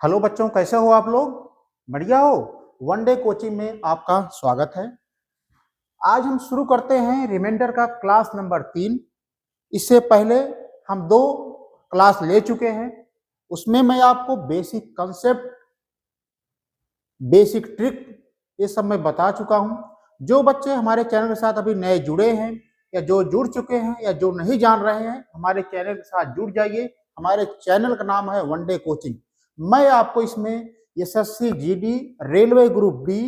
Hello बच्चों, कैसे हो आप लोग? बढ़िया हो? वन डे कोचिंग में आपका स्वागत है। आज हम शुरू करते हैं रिमाइंडर का क्लास नंबर 3। इससे पहले हम 2 क्लास ले चुके हैं। उसमें मैं आपको बेसिक कंसेप्ट, बेसिक ट्रिक ये सब मैं बता चुका हूं। जो बच्चे हमारे चैनल के साथ अभी नए जुड़े हैं या जो जुड़ चुके हैं या जो नहीं जान रहे हैं, हमारे चैनल के साथ जुड़ जाइए। हमारे चैनल का नाम है वन डे कोचिंग। मैं आपको इसमें SSC GD, railway group D,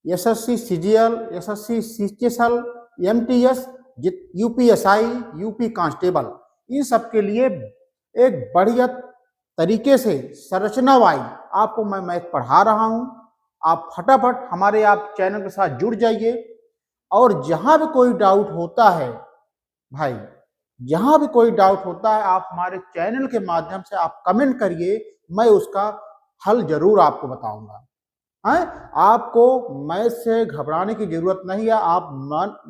SSC CGL, SSC CHSL, MTS, UPSI, UP constable, इन सब के लिए एक बढ़िया तरीके से संरचना वाइज आपको मैं मैथ पढ़ा रहा हूं। आप फटाफट हमारे आप चैनल के साथ जुड़ जाइए और जहां भी कोई डाउट होता है भाई, जहां भी कोई डाउट होता है आप हमारे चैनल के माध्यम से आप कमेंट करिए, मैं उसका हल जरूर आपको बताऊंगा। है, आपको मैथ से घबराने की जरूरत नहीं है। आप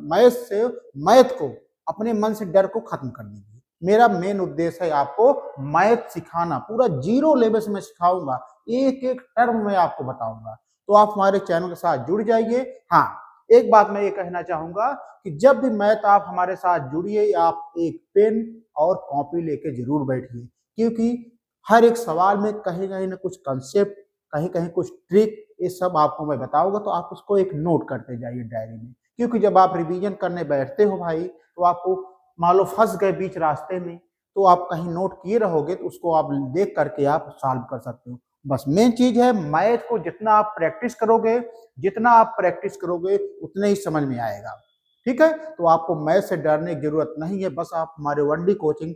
मैथ से मैथ को अपने मन से डर को खत्म कर दीजिए। मेरा मेन उद्देश्य है आपको मैथ सिखाना, पूरा जीरो लेवल से मैं सिखाऊंगा, एक एक टर्म में आपको बताऊंगा। तो आप हमारे चैनल के साथ जुड़ जाइए। हाँ, एक बात मैं ये कहना चाहूंगा कि जब भी मैथ आप हमारे साथ जुड़िए, आप एक पेन और कॉपी लेके जरूर बैठिए, क्योंकि हर एक सवाल में कहीं कहीं ना कुछ कंसेप्ट, कहीं कहीं कुछ ट्रिक, ये सब आपको मैं बताऊंगा। तो आप उसको एक नोट करते जाइए डायरी में, क्योंकि जब आप रिवीजन करने बैठते हो भाई, तो आपको मान लो फंस गए बीच रास्ते में, तो आप कहीं नोट किए रहोगे तो उसको आप देख करके आप सॉल्व कर सकते हो। बस मेन चीज है मैथ को जितना आप प्रैक्टिस करोगे, जितना आप प्रैक्टिस करोगे उतने ही समझ में आएगा। ठीक है, तो आपको मैथ से डरने की जरूरत नहीं है। बस आप हमारे one D coaching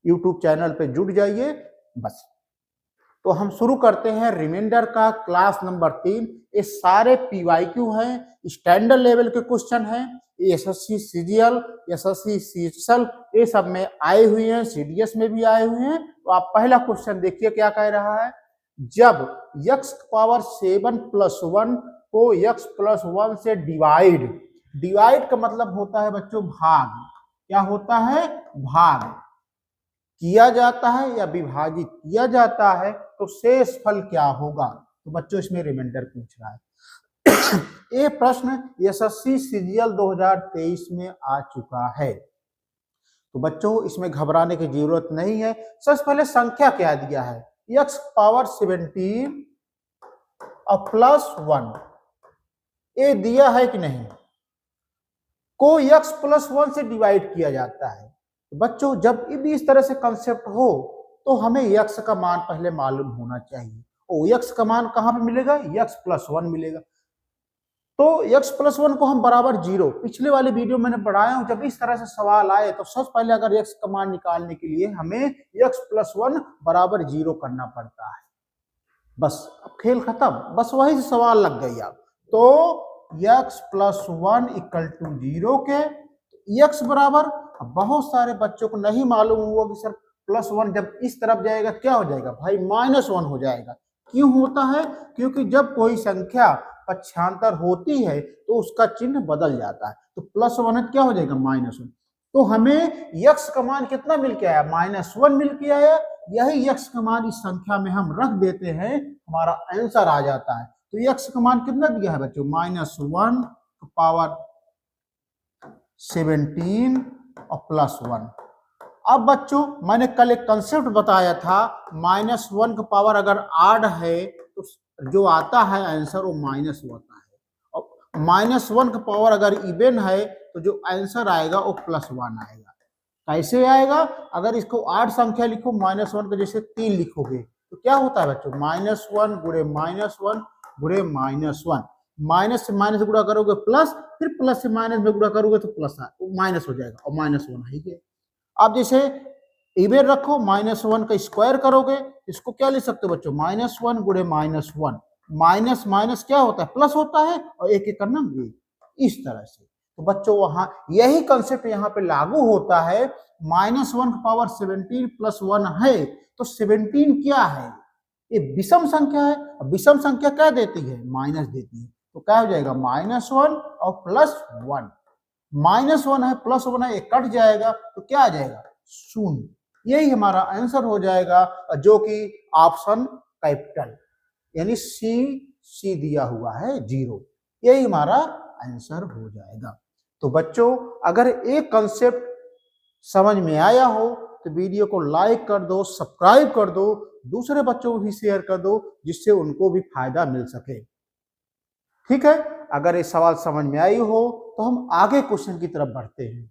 YouTube channel पे जुड़ जाइए बस। तो हम शुरू करते हैं रिमाइंडर का क्लास नंबर 3। ये सारे पीवाईक्यू हैं, स्टैंडर्ड लेवल के क्वेश्चन हैं। एसएससी सीजीएल, एसएससी सीएचएसएल, ये सब में आए हुए हैं, सीडीएस में भी आए हुए हैं। तो आप पहला क्वेश्चन देखिए क्या कह रहा है। जब x पावर 7 + 1 को x + 1 से डिवाइड, डिवाइड का मतलब होता है बच्चों भाग। क्या होता है? भाग किया जाता है या विभाजित किया जाता है, तो शेष फल क्या होगा? तो बच्चों इसमें रिमाइंडर पूछ रहा है। ये प्रश्न एसएससी सीजीएल 2023 में आ चुका है। तो बच्चों इसमें घबराने की जरूरत नहीं है। सबसे पहले संख्या क्या दिया है? x पावर 17 और +1, ये दिया है कि नहीं? को x + 1 से डिवाइड किया जाता है। तो बच्चों जब भी इस तरह से कंसेप्ट हो तो हमें x का मान पहले मालूम होना चाहिए। और x का मान कहां पे मिलेगा? x + 1 मिलेगा। तो x + 1 को हम बराबर 0, पिछले वाले वीडियो मैंने पढ़ाया हूं, जब इस तरह से सवाल आए तो सबसे पहले अगर x का मान निकालने के लिए हमें x + 1 बराबर 0 करना पड़ता है। बस अब खेल खत्म, बस वही से सवाल लग गई। आप तो x + 1 = 0 के x बराबर, बहुत सारे बच्चों को नहीं मालूम हुआ कि सर +1 जब इस तरफ जाएगा क्या हो जाएगा भाई? -1 हो जाएगा। क्यों होता है? क्योंकि जब कोई संख्या पक्षांतर होती है तो उसका चिन्ह बदल जाता है। तो +1 क्या हो जाएगा? -1। तो हमें x का मान कितना मिल के आया? -1 मिल के आया। यही x का मान इस संख्या में हम रख देते हैं, हमारा आंसर आ जाता है। तो x का मान कितना दिया है बच्चों? -1 पावर 17 और +1। अब बच्चों मैंने कल एक कंसेप्ट बताया था, -1 का पावर अगर आड है तो जो आता है आंसर वो माइनस होता है, और -1 का पावर अगर इवन है तो जो आंसर आएगा वो +1 आएगा। कैसे आएगा? अगर इसको 8 संख्या लिखो, -1 का जैसे 3 लिखोगे तो क्या होता है बच्चों? -1 गुणे -1 गुणे -1, माइनस से माइनस गुणा करोगे प्लस, फिर प्लस से माइनस में गुणा करोगे तो प्लस माइनस हो जाएगा, और -1 है ये। आप जैसे इवेन रखो, -1 का स्क्वायर करोगे, इसको क्या लिख सकते हो बच्चों? -1 गुणे -1, माइनस माइनस क्या होता है? प्लस होता है, और एक एक करना इस तरह से। तो बच्चों वहां यही कंसेप्ट यहाँ पे लागू होता है। -1 का पावर 17 + 1 है, तो 17 क्या है? ये विषम संख्या है, और विषम संख्या क्या देती है? माइनस देती है। तो क्या हो जाएगा? -1 और +1, -1 है +1 है, ये कट जाएगा तो क्या आ जाएगा? 0। यही हमारा आंसर हो जाएगा, जो कि ऑप्शन कैपिटल यानी सी दिया हुआ है 0, यही हमारा आंसर हो जाएगा। तो बच्चों अगर एक कंसेप्ट समझ में आया हो तो वीडियो को लाइक कर दो, सब्सक्राइब कर दो, दूसरे बच्चों को भी शेयर कर दो जिससे उनको भी फायदा मिल सके। ठीक है, अगर ये सवाल समझ में आई हो तो हम आगे क्वेश्चन की तरफ बढ़ते हैं।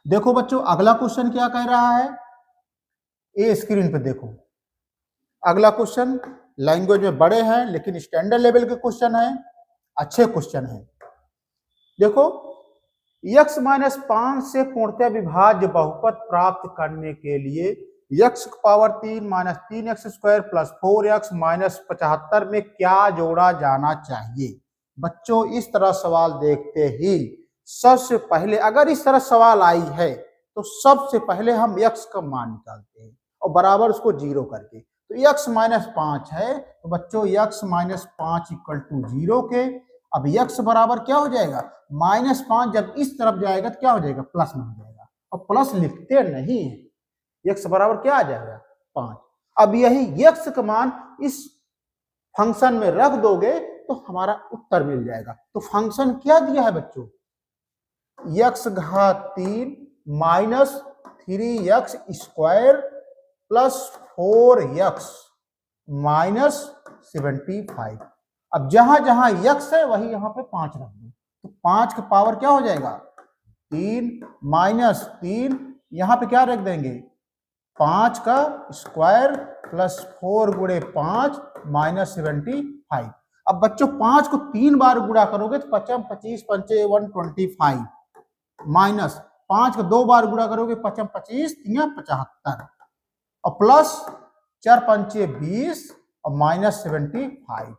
देखो बच्चों अगला क्वेश्चन क्या कह रहा है, ये स्क्रीन पे देखो। अगला क्वेश्चन लैंग्वेज में बड़े हैं लेकिन स्टैंडर्ड लेवल के क्वेश्चन है, अच्छे क्वेश्चन है। देखो x माइनस 5 से पूर्णतः विभाज्य बहुपद प्राप्त करने के लिए x power 3 minus 3x square plus 4x minus 75 में क्या जोड़ा जाना चाहिए। बच्चों इस तरह सवाल देखते ही सबसे पहले अगर इस तरह सवाल आई है तो सबसे पहले हम x का मान निकालते हैं और बराबर उसको 0 करके, तो x माइनस 5 है तो बच्चों x माइनस 5 इक्वल टू 0 के। अब x बराबर क्या हो जाएगा, -5 जब इस तरफ जाएगा तो क्या हो जाएगा, प्लस में हो जाएगा, और प्लस लिखते नहीं है, x बराबर क्या आ जाएगा 5। अब यही x का मान इस फंक्शन में रख दोगे तो हमारा उत्तर मिल जाएगा। तो फंक्शन क्या दिया है बच्चों, x घात 3 minus 3x square plus 4x minus 75। अब जहां जहां x है वही यहां पे 5 रख दो, तो 5 का पावर क्या हो जाएगा 3 माइनस 3, यहां पे क्या रख देंगे 5 का स्क्वायर प्लस 4 गुणे 5 माइनस 75। अब बच्चों 5 को 3 बार गुणा करोगे तो 5 25 पंचे 125 माइनस 5 को 2 बार गुणा करोगे 5 25 75 और प्लस 4 पंचे 20 और माइनस 75।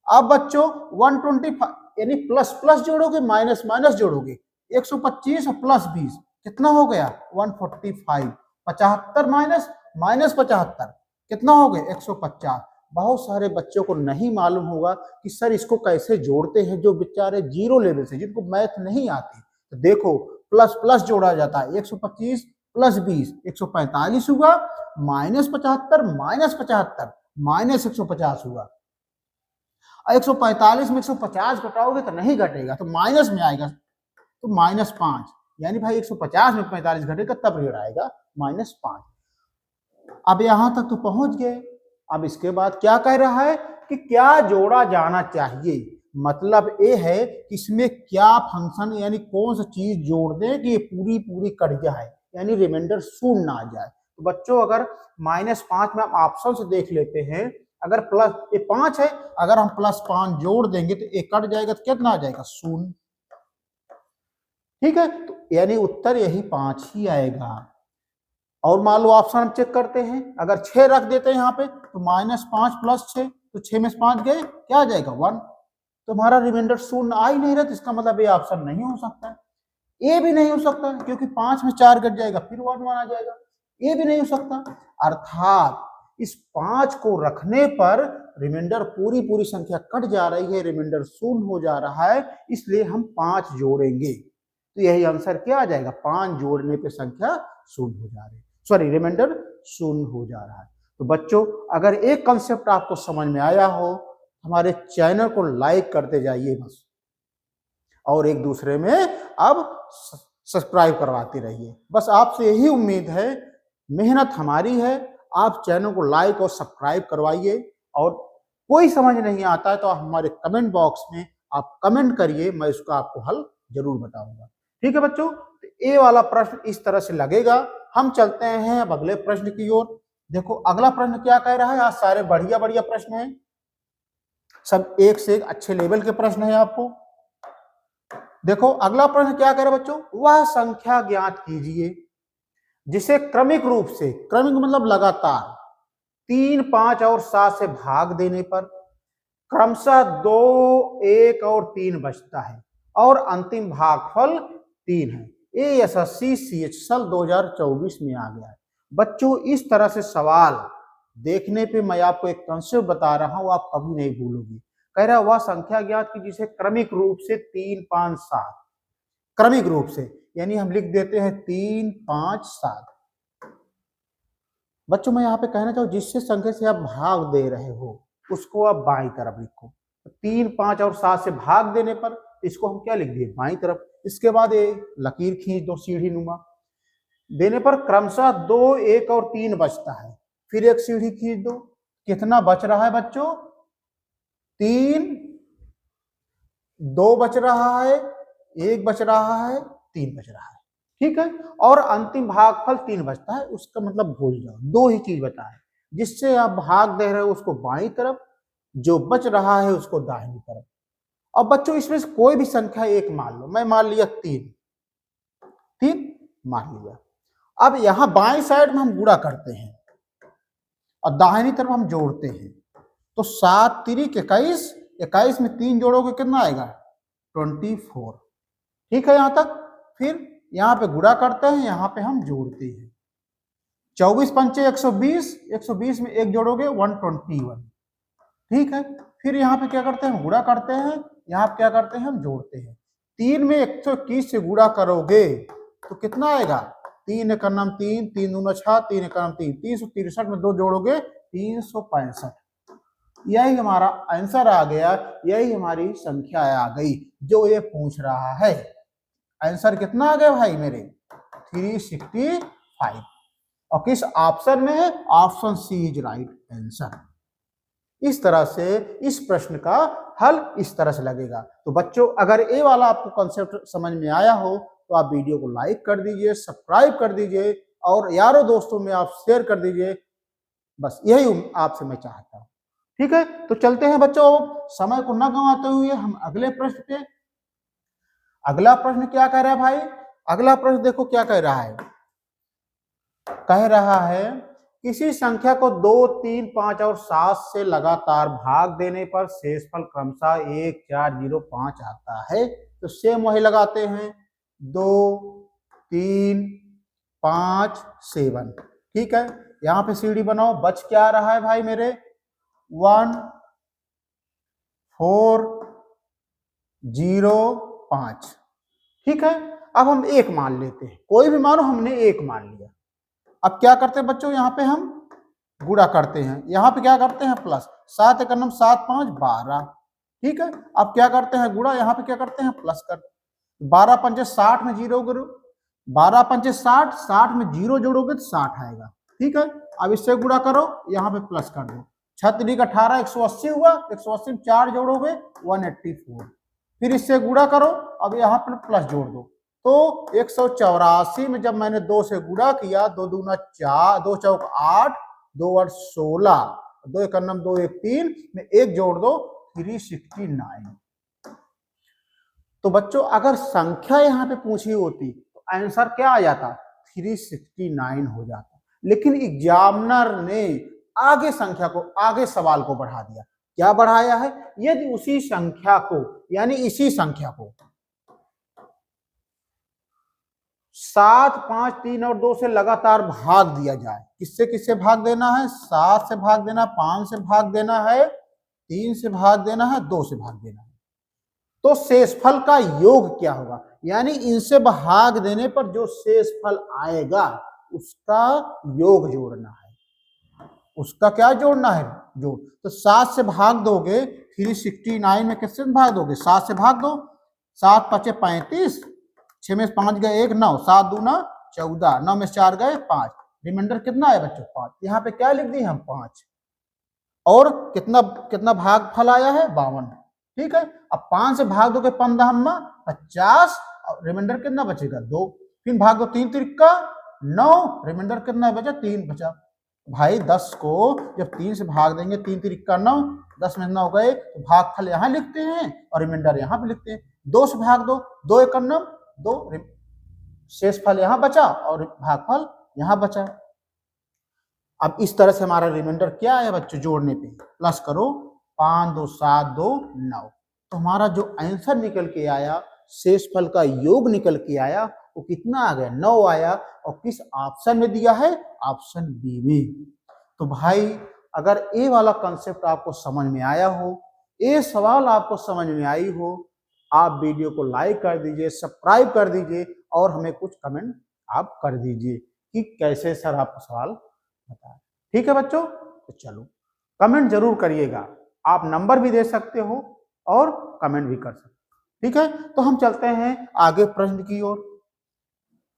अब बच्चों 125 यानी प्लस प्लस जोड़ोगे माइनस माइनस जोड़ोगे, 125 और प्लस 20 कितना हो गया 145, 75 माइनस माइनस 75 कितना हो गया 150। बहुत सारे बच्चों को नहीं मालूम होगा कि सर इसको कैसे जोड़ते हैं, जो बेचारे 0 लेवल से जिनको मैथ नहीं आती। तो देखो प्लस प्लस जोड़ा जाता है, 125 प्लस 20 145 हुआ, माइनस 75 माइनस 75 माइनस 150 हुआ। 145 में 150 घटाओगे तो नहीं घटेगा, तो माइनस में आएगा, तो -5 यानी भाई 150 में 45 घटेगा तब रेट आएगा -5। अब यहां तक तो पहुंच गए। अब इसके बाद क्या कह रहा है कि क्या जोड़ा जाना चाहिए, मतलब ये है कि इसमें क्या फंक्शन यानी कौन सी चीज जोड़ दें कि ये पूरी पूरी कट जाए यानी रिमाइंडर शून्य ना आ जाए। तो बच्चों अगर -5 में हम ऑप्शन से देख लेते हैं, अगर प्लस ये 5 है, अगर हम +5 जोड़ देंगे तो एक कट जाएगा तो कितना आ जाएगा 0। ठीक है, तो यानी उत्तर यही 5 ही आएगा। और मान लो ऑप्शन हम चेक करते हैं, अगर 6 रख देते हैं यहाँ पे तो -5 प्लस 6, तो 6 में से 5 गए क्या आ जाएगा 1, तो हमारा रिमाइंडर 0 आ ही नहीं रहा, तो इसका मतलब ये ऑप्शन नहीं हो सकता है। ये भी नहीं हो सकता क्योंकि 5 में 4 कट जाएगा फिर 1 1 आ जाएगा, ये भी नहीं हो सकता। अर्थात इस 5 को रखने पर रिमाइंडर पूरी पूरी संख्या कट जा रही है, रिमाइंडर 0 हो जा रहा है, इसलिए हम 5 जोड़ेंगे। तो यही आंसर क्या आ जाएगा, 5 जोड़ने पे संख्या 0 हो जा रही है, सॉरी रिमाइंडर 0 हो जा रहा है। तो बच्चों अगर एक कंसेप्ट आपको समझ में आया हो, हमारे चैनल को लाइक करते जाइए बस, और एक दूसरे में अब सब्सक्राइब करवाते रहिए। बस आपसे यही उम्मीद है, मेहनत हमारी है, आप चैनल को लाइक और सब्सक्राइब करवाइए। और कोई समझ नहीं आता है तो आप हमारे कमेंट बॉक्स में आप कमेंट करिए, मैं उसका आपको हल जरूर बताऊंगा। ठीक है बच्चों, तो ये वाला प्रश्न इस तरह से लगेगा। हम चलते हैं अब अगले प्रश्न की ओर। देखो अगला प्रश्न क्या कह रहा है, आज सारे बढ़िया बढ़िया प्रश्न हैं, सब एक से एक अच्छे लेवल के प्रश्न है आपको। देखो अगला प्रश्न क्या कह रहा है बच्चों, वह संख्या ज्ञात कीजिए जिसे क्रमिक रूप से, क्रमिक मतलब लगातार 3, 5 और 7 से भाग देने पर क्रमशः 2, 1 और 3 बचता है और अंतिम भागफल 3 है। ये एसएससी CHSL 2024 में आ गया है। बच्चों इस तरह से सवाल देखने पे मैं आपको एक कंसेप्ट बता रहा हूं, आप कभी नहीं भूलोगे। कह रहा है वह संख्या ज्ञात की जिसे क्रमिक रूप से 3, 5, 7, क्रमिक रूप से यानी हम लिख देते हैं 3, 5, 7। बच्चों मैं यहाँ पे कहना चाहूँ जिससे संख्या से आप भाग दे रहे हो उसको आप बाईं तरफ लिखो। 3, 5 और 7 से भाग देने पर इसको हम क्या लिख दिए, बाईं तरफ। इसके बाद ये लकीर खींच दो सीढ़ी नुमा, देने पर क्रमशः 2, 1 और 3 बचता है। फिर एक सीढ़ी खींच दो, कितना बच रहा है बच्चों, 3, 2 बच रहा है, 1 बच रहा है, 3 बच रहा है, ठीक है। और अंतिम भागफल 3 बचता है, उसका मतलब भूल जाओ, 2 ही चीज बता है। जिससे आप भाग दे रहे हो उसको बाईं तरफ, जो बच रहा है उसको दाहिनी तरफ। अब बच्चों इसमें से कोई भी संख्या एक मान लो, मैं मान लिया 3 मान लिया। अब यहां बाएं साइड में हम गुणा करते हैं और दाहिनी तरफ हम जोड़ते हैं। तो 7 तिरिक 21, 21 में 3 जोड़ोगे कितना आएगा, 24, ठीक है यहां तक। फिर यहां पे गुणा करते हैं, यहां पे हम जोड़ते हैं। 24 पंचे 120, 120 में 1 जोड़ोगे 121, ठीक है। फिर यहाँ पे क्या करते हैं, हम गुणा करते हैं, यहाँ पे क्या करते हैं, हम जोड़ते हैं। 3 में 121 से गुणा करोगे तो कितना आएगा, 3 एक नाम 3, 3 दूना 6, 3 एक नाम 3, 363 में 2 जोड़ोगे 365। यही हमारा आंसर आ गया, यही हमारी संख्या आ गई जो ये पूछ रहा है। आंसर कितना आ गया भाई मेरे, 365। और किस ऑप्शन में है, option C is right answer. इस तरह से इस प्रश्न का हल इस तरह से लगेगा। तो बच्चों अगर ये वाला आपको कॉन्सेप्ट समझ में आया हो तो आप वीडियो को लाइक कर दीजिए, सब्सक्राइब कर दीजिए और यारों दोस्तों में आप शेयर कर दीजिए। बस यही आपसे मैं चाहता हूँ, ठीक है। तो चलते हैं बच्चों, समय को न गंवाते हुए हम अगले प्रश्न पे। अगला प्रश्न क्या कह रहा है भाई, अगला प्रश्न देखो क्या कह रहा है, कह रहा है किसी संख्या को 2, 3, 5 और 7 से लगातार भाग देने पर शेषफल क्रमशः 1, 4, 0, 5 आता है। तो सेम वही लगाते हैं, 2, 3, 5, 7, ठीक है। यहां पे सीढ़ी बनाओ, बच क्या रहा है भाई मेरे, 1, 4, 0, 5, ठीक है। अब हम 1 मान लेते हैं, कोई भी मानो, हमने 1 मान लिया। अब क्या करते हैं बच्चों, यहाँ पे हम गुणा करते हैं, यहाँ पे क्या करते हैं प्लस, 7 एक 7, 5, 12, ठीक है। अब क्या करते हैं गुणा, यहाँ पे क्या करते हैं प्लस कर, 12 पंचे 60 में 0 करो, 12 पंचे 60, 60 में 0 जोड़ोगे तो 60 आएगा, ठीक है। अब इससे गुणा करो, यहाँ पे प्लस कर दो, 6 3 18, 180 हुआ, 180 में 4 जोड़ोगे 184। फिर इससे गुणा करो, अब यहाँ पर प्लस जोड़ दो, तो 184 में जब मैंने 2 से गुणा किया, 2 दूना 4, 2 चौक 8, 2 8 16, 2 एक 2 1 3 में 1 जोड़ दो 369। तो बच्चों अगर संख्या यहाँ पे पूछी होती तो आंसर क्या आ जाता, 369 हो जाता। लेकिन एग्जामिनर ने आगे संख्या को, आगे सवाल को बढ़ा दिया। क्या बढ़ाया है, यदि उसी संख्या को, यानी इसी संख्या को 7, 5, 3 और 2 से लगातार भाग दिया जाए, किससे किससे भाग देना है, 7 से भाग देना, 5 से भाग देना है, 3 से भाग देना है, 2 से भाग देना है, तो शेषफल का योग क्या होगा, यानी इनसे भाग देने पर जो शेषफल आएगा उसका योग जोड़ना है, उसका क्या जोड़ना है, जोड़। तो 7 से भाग दोगे 369 में, किससे भाग दोगे, 7 से भाग दो, 7 5 35, 6 में 5 गए 1, 9, 7 दूना 14, 9 में 4 गए 5, रिमाइंडर कितना है बच्चों 5। यहाँ पे क्या लिख दिए हम 5, और कितना कितना भाग फल आया है 52, ठीक है। अब 5 से भाग दोगे 15 50, और रिमाइंडर कितना बचेगा 2। फिर भाग दो 3 तिरका 9, रिमाइंडर कितना बचा 3 बचा। भाई 10 को जब 3 से भाग देंगे, 3 तिरका 9, 10 में 9 गए, तो भागफल यहाँ लिखते हैं और रिमाइंडर यहाँ पे लिखते हैं। 2 से भाग दो, 2 एक 2, शेषफल यहाँ बचा और भागफल यहाँ बचा। अब इस तरह से हमारा रिमाइंडर क्या है बच्चों, जोड़ने पे प्लस करो, 5 2 7 2 9, तो हमारा जो आंसर निकल के आया, शेषफल का योग निकल के आया, वो कितना आ गया 9 आया। और किस ऑप्शन में दिया है, ऑप्शन बी में। तो भाई अगर ये वाला कंसेप्ट आपको समझ में आया हो, ये सवाल आपको समझ में आई हो, आप वीडियो को लाइक कर दीजिए, सब्सक्राइब कर दीजिए और हमें कुछ कमेंट आप कर दीजिए कि कैसे सर आपको सवाल पता है। ठीक है बच्चों, तो चलो कमेंट जरूर करिएगा, आप नंबर भी दे सकते हो और कमेंट भी कर सकते हो। ठीक है, तो हम चलते हैं आगे प्रश्न की ओर।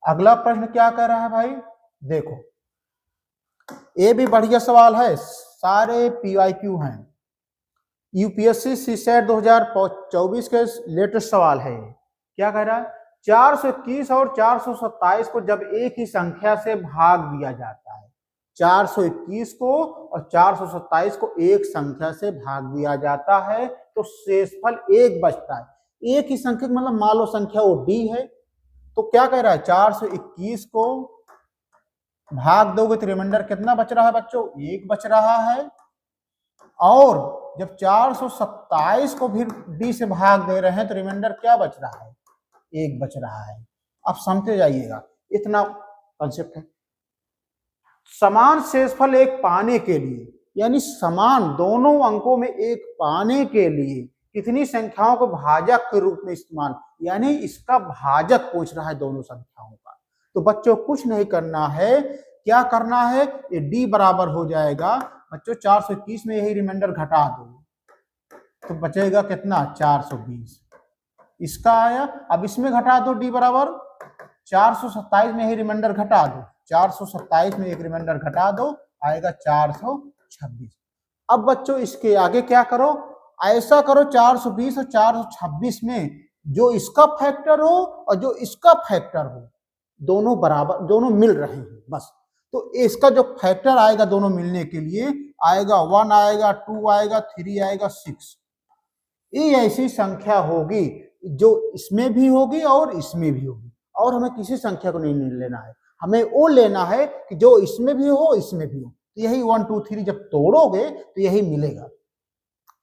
अगला प्रश्न क्या कह रहा है भाई, देखो ये भी बढ़िया सवाल है, सारे PYQ हैं, यूपीएससी सीसेट 2024 के लेटेस्ट सवाल है। क्या कह रहा है, 421 और 427 को जब एक ही संख्या से भाग दिया जाता है, 421 को और 427 को एक संख्या से भाग दिया जाता है तो शेषफल एक बचता है। एक ही संख्या मतलब मान लो संख्या वो d है, तो क्या कह रहा है 421 को भाग दोगे तो रिमाइंडर कितना बच रहा है बच्चों, एक बच रहा है। और जब 427 को फिर d से भाग दे रहे हैं तो रिमाइंडर क्या बच रहा है, एक बच रहा है। अब समझते जाइएगा, इतना कॉन्सेप्ट है। समान शेषफल एक पाने के लिए, यानी समान दोनों अंकों में एक पाने के लिए कितनी संख्याओं को भाजक के रूप में इस्तेमाल, यानी इसका भाजक पूछ रहा है दोनों संख्याओं का। तो बच्चों कुछ नहीं करना है, क्या करना है, ये d बराबर हो जाएगा बच्चों 421 में यही रिमाइंडर घटा दो तो बचेगा कितना 420, इसका आया। अब इसमें घटा दो d बराबर 427 में ही रिमाइंडर घटा दो, 427 में एक रिमाइंडर घटा दो आएगा 426। अब बच्चों इसके आगे क्या करो, ऐसा करो 420 और 426 में जो इसका फैक्टर हो और जो इसका फैक्टर हो दोनों बराबर, दोनों मिल रहे हैं बस। तो इसका जो फैक्टर आएगा दोनों मिलने के लिए आएगा 1 आएगा, 2 आएगा, 3 आएगा, 6। ये ऐसी संख्या होगी जो इसमें भी होगी और इसमें भी होगी, और हमें किसी संख्या को नहीं लेना है, हमें वो लेना है कि जो इसमें भी हो इसमें भी हो। तो यही 1 2 3 जब तोड़ोगे तो यही मिलेगा।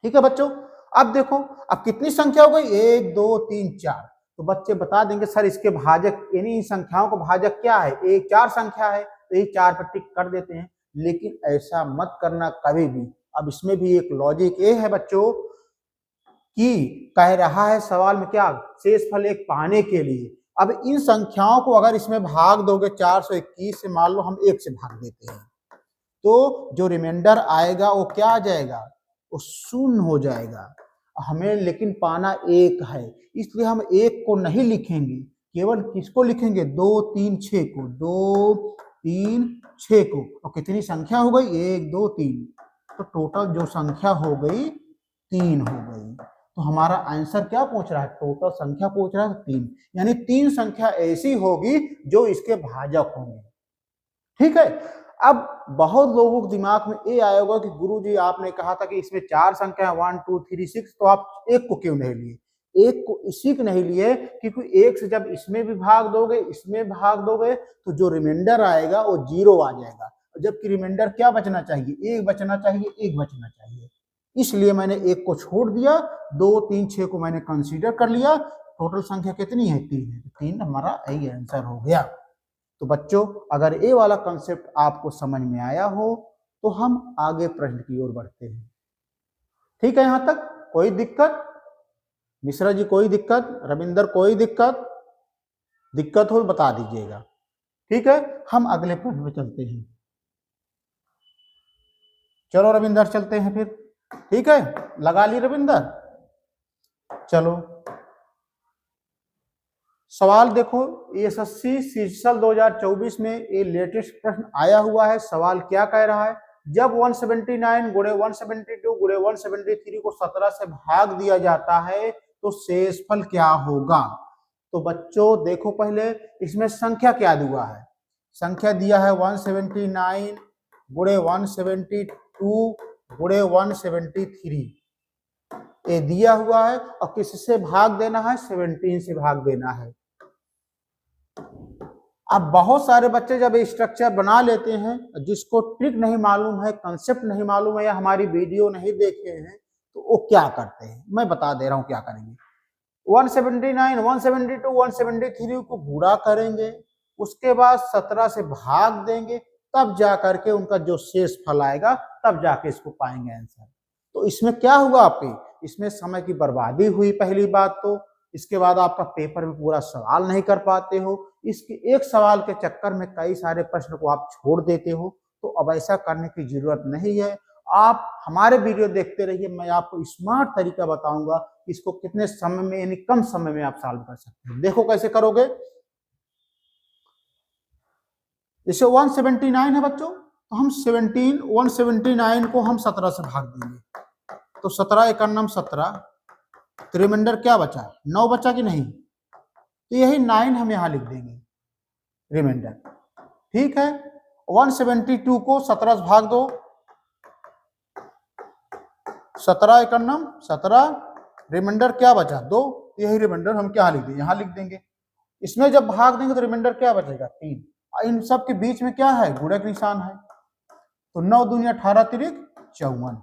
ठीक है बच्चों, अब देखो अब कितनी संख्या हो गई, 1 2 3 4। तो बच्चे बता देंगे सर इसके भाजक, यानी संख्याओं को भाजक क्या है, एक 4 संख्या है तो ये 4 पर टिक कर देते हैं। लेकिन ऐसा मत करना कभी भी। अब इसमें भी एक लॉजिक ये है बच्चों कि कह रहा है सवाल में क्या, शेषफल एक पाने के लिए। अब इन संख्याओं को अगर इसमें भाग दोगे 421 से, मान लो हम 1 से भाग देते हैं, तो जो रिमाइंडर आएगा वो क्या आ जाएगा, वो शून्य हो जाएगा। हमें लेकिन पाना 1 है, इसलिए हम 1 को नहीं लिखेंगे, केवल किसको लिखेंगे, 2 3 6 को, 2 3 6 को। और कितनी संख्या हो गई, 1 2 3, तो टोटल जो संख्या हो गई 3 हो गई। तो हमारा आंसर क्या पूछ रहा है, टोटल संख्या पूछ रहा है 3, यानी 3 संख्या ऐसी होगी जो इसके भाजक होंगे। ठीक है, अब बहुत लोगों के दिमाग में ये आया होगा कि गुरुजी आपने कहा था कि इसमें 4 संख्या है 1 2 3 6, तो आप 1 को क्यों नहीं लिए। 1 को इसी को नहीं लिए क्योंकि 1 से जब इसमें भी भाग दोगे इसमें भाग दोगे तो जो रिमाइंडर आएगा वो 0 आ जाएगा, जबकि रिमाइंडर क्या बचना चाहिए, 1 बचना चाहिए, 1 बचना चाहिए। इसलिए मैंने 1 को छोड़ दिया, 2 3 6 को मैंने कंसीडर कर लिया। टोटल संख्या कितनी है, 3 है, 3 हमारा यही आंसर हो गया। तो बच्चों अगर ये वाला कंसेप्ट आपको समझ में आया हो तो हम आगे प्रश्न की ओर बढ़ते हैं। ठीक है, यहां तक कोई दिक्कत, मिश्रा जी कोई दिक्कत, रविंदर कोई दिक्कत, दिक्कत हो बता दीजिएगा। ठीक है, हम अगले प्रश्न में चलते हैं। चलो रविंदर चलते हैं फिर। ठीक है, लगा ली रविंदर, चलो सवाल देखो, एसएससी सीजीएल 2024 में ये लेटेस्ट प्रश्न आया हुआ है। सवाल क्या कह रहा है, जब 179 गुणे 172 गुणे 173 को 17 से भाग दिया जाता है तो शेषफल क्या होगा। तो बच्चों देखो पहले इसमें संख्या क्या दिया है, संख्या दिया है 179 गुणे 172 गुणे 173, ये दिया हुआ है और किससे भाग देना है, 17 से भाग देना है। अब बहुत सारे बच्चे जब स्ट्रक्चर बना लेते हैं, जिसको ट्रिक नहीं मालूम है, कंसेप्ट नहीं मालूम है या हमारी वीडियो नहीं देखे हैं, तो वो क्या करते हैं, मैं बता दे रहा हूं क्या करेंगे। 179 172 173 को गुणा करेंगे, उसके बाद 17 से भाग देंगे, तब जा करके उनका जो शेष फल आएगा तब जाके इसको पाएंगे आंसर। तो इसमें क्या हुआ, आपके इसमें समय की बर्बादी हुई पहली बात तो, इसके बाद आपका पेपर में पूरा सवाल नहीं कर पाते हो, इसके एक सवाल के चक्कर में कई सारे प्रश्न को आप छोड़ देते हो, तो अब ऐसा करने की जरूरत नहीं है। आप हमारे वीडियो देखते रहिए, मैं आपको स्मार्ट तरीका बताऊंगा कि इसको कितने समय में यानी कम समय में आप सॉल्व कर सकते हैं। देखो कैसे करोगे। जैसे 179 है बच्चों, तो हम 179 को हम 17 से भाग देंगे, तो 17 एकम 17, तो रिमाइंडर क्या बचा, 9 बचा कि नहीं, तो यही 9 हम यहां लिख देंगे रिमाइंडर। ठीक है, 172 को 17 से भाग दो, 17 एकम 17, रिमाइंडर क्या बचा 2, यही रिमाइंडर हम क्या लिख देंगे, यहां लिख देंगे। इसमें जब भाग देंगे तो रिमाइंडर क्या बचेगा 3, इन सब के बीच में क्या है, गुणक निशान है, तो 9 दूनी 18 तिरिक 54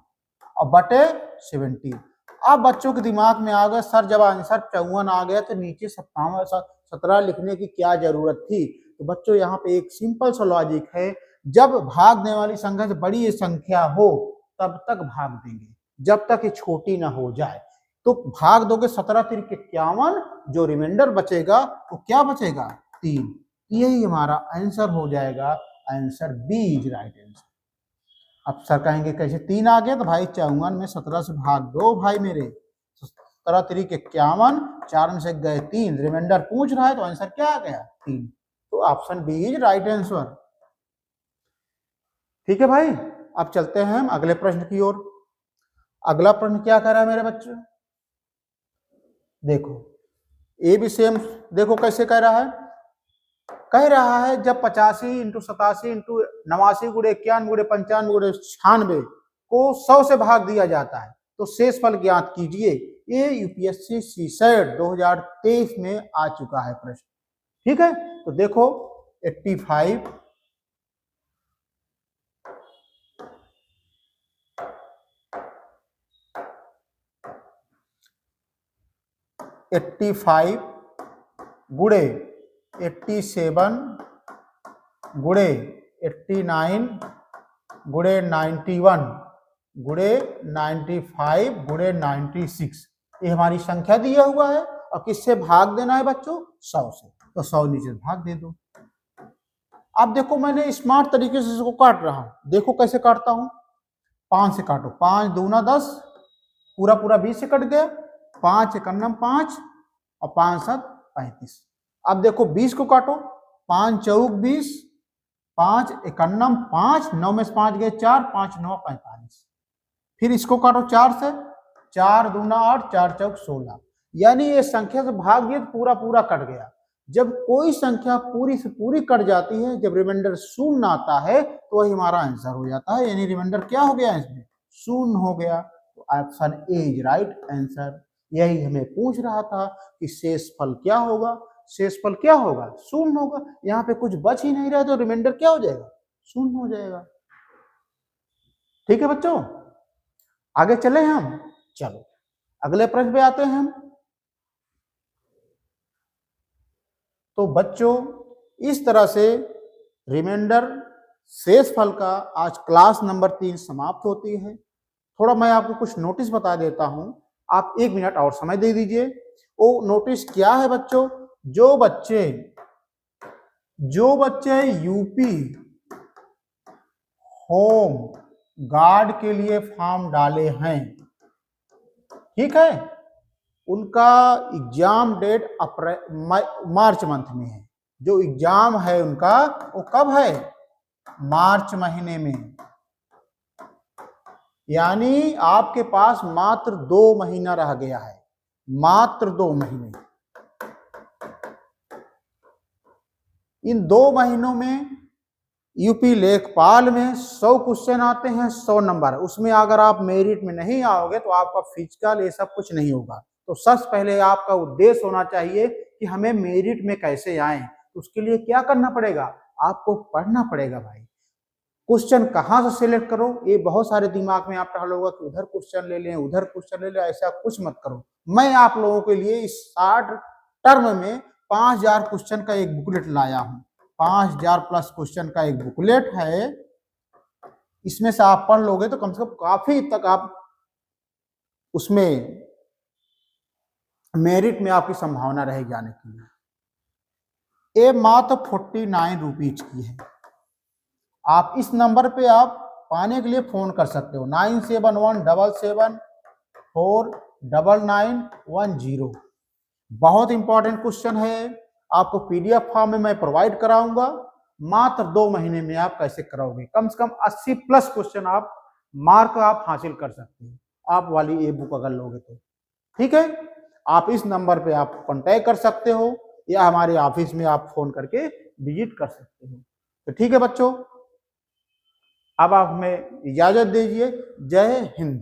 और बटे 70। अब बच्चों के दिमाग में आ गया सर जब आंसर 54 आ गया तो नीचे 17 लिखने की क्या जरूरत थी। तो बच्चों यहाँ पे एक सिंपल सा लॉजिक है, जब भागने वाली संख्या से बड़ी संख्या हो तब तक भाग देंगे, जब तक ये छोटी ना हो जाए। तो भाग दोगे 17 तिरिक 51, जो रिमाइंडर बचेगा वो क्या बचेगा 3, यही हमारा आंसर हो जाएगा। Answer B is right answer. अब सर कहेंगे कैसे 3 आ गया, तो भाई 54 में 17 से भाग दो भाई मेरे, 17 तिरिक 51, 4 में से गए 3, रिमाइंडर पूछ रहा है तो आंसर क्या आ गया 3, तो option B is right answer. ठीक है भाई, अब चलते हैं हम अगले प्रश्न की ओर। अगला प्रश्न क्या कह रहा है मेरे बच्चों, देखो ये भी सेम, देखो कैसे कह रहा है जब 85 इंटू 87 इंटू 89 गुणे 91 गुणे 95 गुणे 96 को 100 से भाग दिया जाता है तो शेष फल ज्ञात कीजिए। ये यूपीएससी सीसेट 2023 में आ चुका है प्रश्न। ठीक है, तो देखो 85 गुणे 87 गुणे 89 गुणे 91 गुणे 95 गुणे 96, ये हमारी संख्या दिया हुआ है और किससे भाग देना है बच्चों 100 से, तो 100 नीचे भाग दे दो। अब देखो मैंने स्मार्ट तरीके से इसको काट रहा हूं, देखो कैसे काटता हूं, 5 से काटो, 5 दूना 10, पूरा पूरा 20 से कट गया, 5 एकम 5 और 5 7 35। अब देखो 20 को काटो, 5 चौक 20, 5 एकम 5, 9 में से 5 गए 4, 5 9 45। फिर इसको काटो 4 से, 4 दूना 8, 4 चौक 16, यानी ये संख्या से भाग दिया तो पूरा पूरा कट गया। जब कोई संख्या पूरी से पूरी कट जाती है, जब रिमाइंडर शून्य आता है तो वही हमारा आंसर हो जाता है, यानी रिमाइंडर क्या हो गया इसमें शून्य हो गया, तो option A is right answer. यही हमें पूछ रहा था कि शेष फल क्या होगा, शेष फल क्या होगा शून्य होगा, यहाँ पे कुछ बच ही नहीं रहा तो रिमाइंडर क्या हो जाएगा शून्य हो जाएगा। ठीक है बच्चों, आगे चले हम, चलो अगले प्रश्न पे आते हैं हम। तो बच्चों इस तरह से रिमाइंडर शेष फल का आज क्लास नंबर 3 समाप्त होती है। थोड़ा मैं आपको कुछ नोटिस बता देता हूं, आप 1 मिनट और समय दे दीजिए। वो नोटिस क्या है बच्चों, जो बच्चे यूपी होम गार्ड के लिए फॉर्म डाले हैं, ठीक है, उनका एग्जाम डेट मार्च मंथ में है। जो एग्जाम है उनका वो कब है मार्च महीने में, यानी आपके पास मात्र 2 महीना रह गया है, मात्र 2 महीने। इन 2 महीनों में यूपी लेखपाल में 100 क्वेश्चन आते हैं, 100 नंबर, उसमें अगर आप मेरिट में नहीं आओगे तो आपका फिजिकल ये सब कुछ नहीं होगा। तो सबसे पहले आपका उद्देश्य होना चाहिए कि हमें मेरिट में कैसे आए, उसके लिए क्या करना पड़ेगा, आपको पढ़ना पड़ेगा भाई। क्वेश्चन कहाँ से सिलेक्ट करो, ये बहुत सारे दिमाग में आप टहलोगा कि उधर क्वेश्चन ले लें उधर क्वेश्चन ले लें, ऐसा कुछ मत करो। मैं आप लोगों के लिए इस 60 टर्म में 5000 क्वेश्चन का एक बुकलेट लाया हूं, 5000 प्लस क्वेश्चन का एक बुकलेट है। इसमें से आप पढ़ लोगे तो कम से कम काफी तक आप उसमें मेरिट में आपकी संभावना रहेगी आने के लिए। ये मात्र 49 रुपीज की है, आप इस नंबर पे आप पाने के लिए फोन कर सकते हो 9717749910। बहुत इंपॉर्टेंट क्वेश्चन है, आपको पीडीएफ फॉर्म में मैं प्रोवाइड कराऊंगा। मात्र 2 महीने में आप कैसे कराओगे, कम से कम 80 प्लस क्वेश्चन आप मार्क आप हासिल कर सकते हैं आप वाली ये बुक अगर लोगे तो। ठीक है, आप इस नंबर पे आप कांटेक्ट कर सकते हो या हमारे ऑफिस में आप फोन करके विजिट कर सकते हो। तो ठीक है बच्चों, अब आप हमें इजाजत दीजिए। जय हिंद।